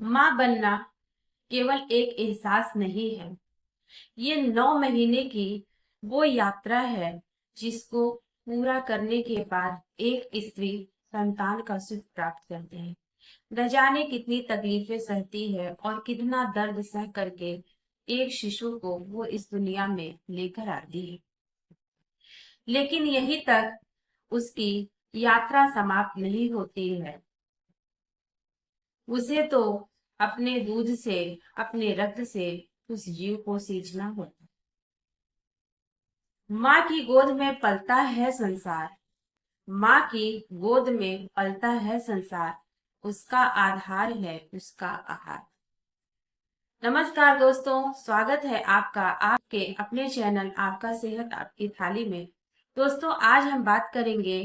माँ बनना केवल एक एहसास नहीं है, ये 9 महीने की वो यात्रा है जिसको पूरा करने के बाद एक स्त्री संतान का सुख प्राप्त करती है। न जाने कितनी तकलीफें सहती है और कितना दर्द सह करके एक शिशु को वो इस दुनिया में लेकर आती है। लेकिन यहीं तक उसकी यात्रा समाप्त नहीं होती है। उसे तो अपने दूध से, अपने रक्त से उस जीव को सींचना होता है। माँ की गोद में पलता है संसार, माँ की गोद में पलता है संसार, उसका आधार है उसका आहार। नमस्कार दोस्तों, स्वागत है आपका आपके अपने चैनल आपका सेहत आपकी थाली में। दोस्तों, आज हम बात करेंगे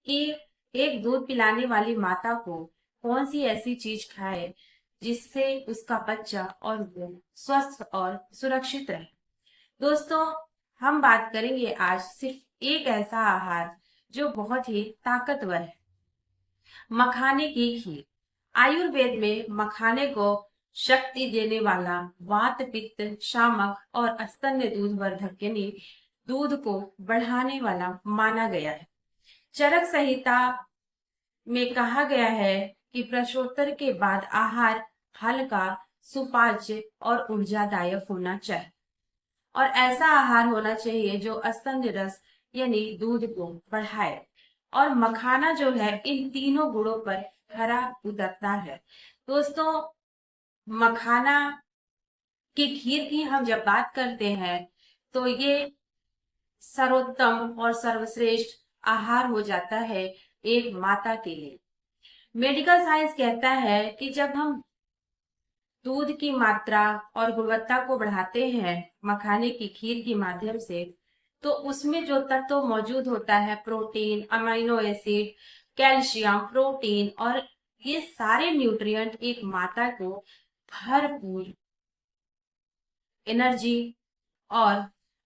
कि एक दूध पिलाने वाली माता को कौन सी ऐसी चीज खाए जिससे उसका बच्चा और वो स्वस्थ और सुरक्षित रहे। दोस्तों, हम बात करेंगे आज सिर्फ एक ऐसा आहार जो बहुत ही ताकतवर है, मखाने की खीर। आयुर्वेद में मखाने को शक्ति देने वाला, वात पित्त शामक और स्तन्य दूध वर्धक यानी दूध को बढ़ाने वाला माना गया है। चरक संहिता में कहा गया है कि प्रसवोत्तर के बाद आहार हल्का, सुपाच्य और ऊर्जादायक होना चाहिए और ऐसा आहार होना चाहिए जो स्तन्य रस यानी दूध को बढ़ाए। और मखाना जो है इन तीनों गुणों पर खरा उतरता है। दोस्तों, मखाना की खीर की हम जब बात करते हैं तो ये सर्वोत्तम और सर्वश्रेष्ठ आहार हो जाता है एक माता के लिए। मेडिकल साइंस कहता है कि जब हम दूध की मात्रा और गुणवत्ता को बढ़ाते हैं मखाने की खीर के माध्यम से, तो उसमें जो तत्व मौजूद होता है, protein, amino acid, calcium, protein और ये सारे न्यूट्रिएंट एक माता को भरपूर एनर्जी और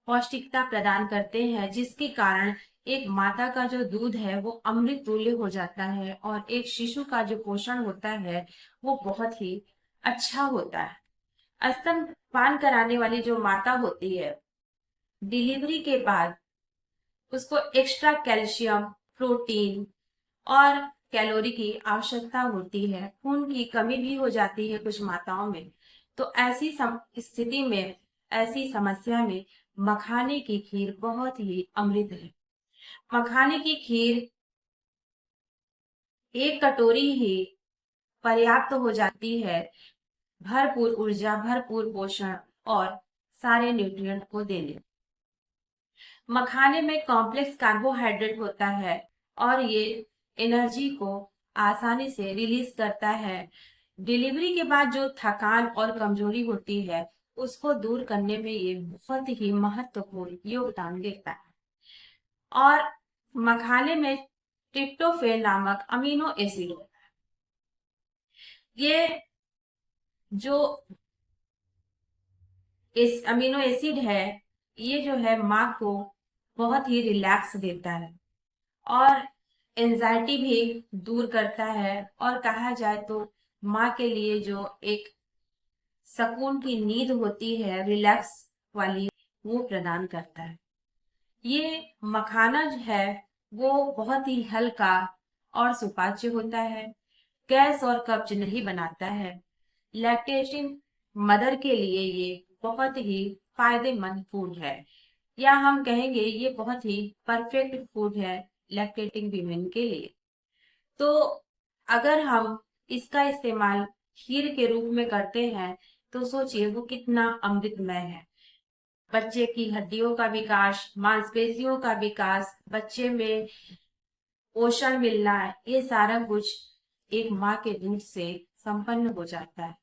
पौष्टिकता प्रदान करते हैं, जिसके कारण एक माता का जो दूध है वो अमृत तुल्य हो जाता है और एक शिशु का जो पोषण होता है वो बहुत ही अच्छा होता है। स्तनपान कराने वाली जो माता होती है, डिलीवरी के बाद उसको एक्स्ट्रा कैल्शियम, प्रोटीन और कैलोरी की आवश्यकता होती है। खून की कमी भी हो जाती है कुछ माताओं में। तो ऐसी स्थिति में, ऐसी समस्या में मखाने की खीर बहुत ही अमृत है। मखाने की खीर एक कटोरी ही पर्याप्त हो जाती है भरपूर ऊर्जा, भरपूर पोषण और सारे न्यूट्रिएंट को देने। मखाने में कॉम्प्लेक्स कार्बोहाइड्रेट होता है और ये एनर्जी को आसानी से रिलीज करता है। डिलीवरी के बाद जो थकान और कमजोरी होती है उसको दूर करने में ये बहुत ही महत्वपूर्ण योगदान देता है। और मखाने में ट्रिप्टोफैन नामक अमीनो एसिड होता है। ये जो इस अमीनो एसिड है, ये जो है माँ को बहुत ही रिलैक्स देता है और एंजाइटी भी दूर करता है। और कहा जाए तो माँ के लिए जो एक सुकून की नींद होती है, रिलैक्स वाली, वो प्रदान करता है। ये मखाना जो है वो बहुत ही हल्का और सुपाच्य होता है, गैस और कब्ज नहीं बनाता है। लैक्टेटिंग मदर के लिए ये बहुत ही फायदेमंद फूड है, या हम कहेंगे ये बहुत ही परफेक्ट फूड है लैक्टेटिंग वीमेन के लिए। तो अगर हम इसका इस्तेमाल खीर के रूप में करते हैं तो सोचिए वो कितना अमृतमय है। बच्चे की हड्डियों का विकास, मांसपेशियों का विकास, बच्चे में पोषण मिलना, ये सारा कुछ एक माँ के दूध से संपन्न हो जाता है।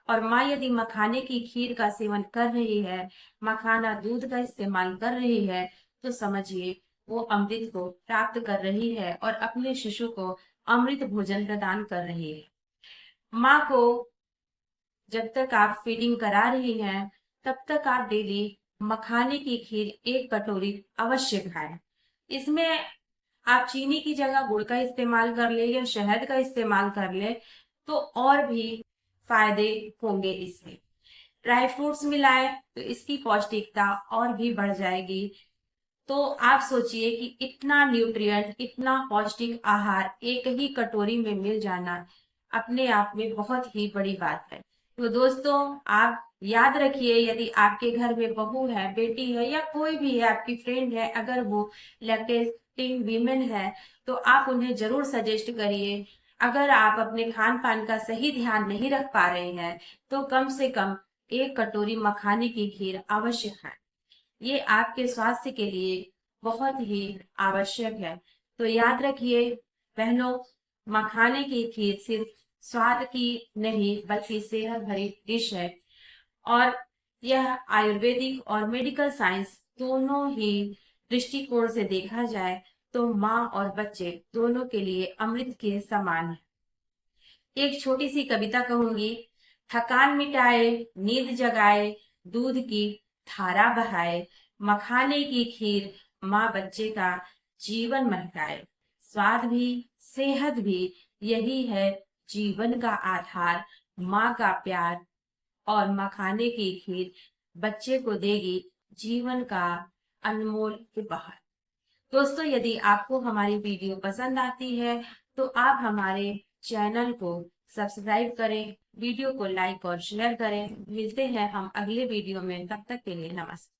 और माँ यदि मखाने की खीर का सेवन कर रही है, मखाना दूध का इस्तेमाल कर रही है, तो समझिए वो अमृत को प्राप्त कर रही है और अपने शिशु को अमृत भोजन प्रदान कर रही है। माँ को जब तक आप फीडिंग करा रही हैं तब तक आप डेली मखाने की खीर एक कटोरी अवश्य खाएं। इसमें आप चीनी की जगह गुड़ का इस्तेमाल कर ले या शहद का इस्तेमाल कर ले तो और भी फायदे होंगे इससे। ड्राई फ्रूट्स मिलाएं तो इसकी पौष्टिकता और भी बढ़ जाएगी। तो आप सोचिए कि इतना न्यूट्रिएंट, इतना पौष्टिक आहार एक ही कटोरी में मिल जाना अपने आप में बहुत ही बड़ी बात है। तो दोस्तों, आप याद रखिए, यदि आपके घर में बहू है, बेटी है या कोई भी है, आपकी फ्रेंड है, अगर वो लैक्टेटिंग वीमेन है तो आप उन्हें जरूर सजेस्ट करिए। अगर आप अपने खान पान का सही ध्यान नहीं रख पा रहे हैं तो कम से कम 1 कटोरी मखाने की खीर अवश्य खाएं। ये आपके स्वास्थ्य के लिए बहुत ही आवश्यक है। तो याद रखिए बहनों, मखाने की खीर सिर्फ स्वाद की नहीं बल्कि सेहत भरी डिश है। और यह आयुर्वेदिक और मेडिकल साइंस दोनों ही दृष्टिकोण से देखा जाए तो माँ और बच्चे दोनों के लिए अमृत के समान है। एक छोटी सी कविता कहूंगी। थकान मिटाए, नींद जगाए, दूध की धारा बहाए, मखाने की खीर माँ बच्चे का जीवन महकाए। स्वाद भी, सेहत भी, यही है जीवन का आधार। माँ का प्यार और मखाने की खीर बच्चे को देगी जीवन का अनमोल उपहार। दोस्तों, यदि आपको हमारी वीडियो पसंद आती है तो आप हमारे चैनल को सब्सक्राइब करें, वीडियो को लाइक और शेयर करें। मिलते हैं हम अगले वीडियो में, तब तक के लिए नमस्कार।